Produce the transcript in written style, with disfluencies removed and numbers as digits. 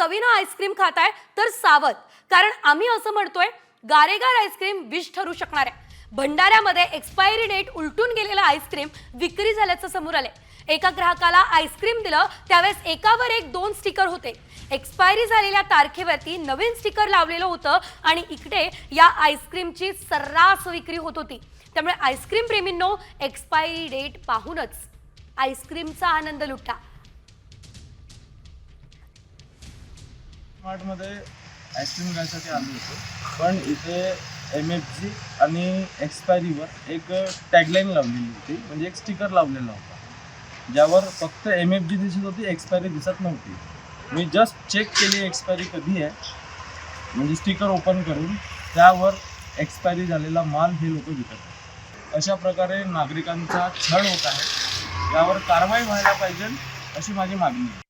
चवीनं ice cream खाताय तर सावध, कारण आम्ही असं म्हणतोय गारेगार आईस्क्रीम विष ठरू शकणार आहे। भंडाऱ्यामध्ये एक्सपायरी डेट उलटून गेलेलं आईस्क्रीम विक्री झाल्याचं समोर आलंय। एका ग्राहकाला आईस्क्रीम दिलं त्यावेळेस एकावर एक 2 स्टिकर होते। एक्सपायरी झालेल्या तारखेवरती नवीन स्टिकर लावलेलं होतं आणि इकडे या आईस्क्रीमची सर्रास विक्री होत होती। त्यामुळे आईस्क्रीम प्रेमींनो, एक्सपायरी डेट पाहूनच आईस्क्रीमचा आनंद लुटा। मार्टमध्ये आईस्क्रीम घ्यायसाठी आलो होतो, पण इथे MFG आणि एक्सपायरीवर एक टॅगलाईन लावलेली होती, म्हणजे एक स्टिकर लावलेला होता ज्यावर फक्त MFG दिसत होती, एक्सपायरी दिसत नव्हती। मी जस्ट चेक केली एक्सपायरी कधी आहे, म्हणजे स्टिकर ओपन करून त्यावर एक्सपायरी झालेला माल हे लोक विकत आहेत। अशा प्रकारे नागरिकांचा छळ होत आहे, यावर कारवाई व्हायला पाहिजे अशी माझी मागणी आहे।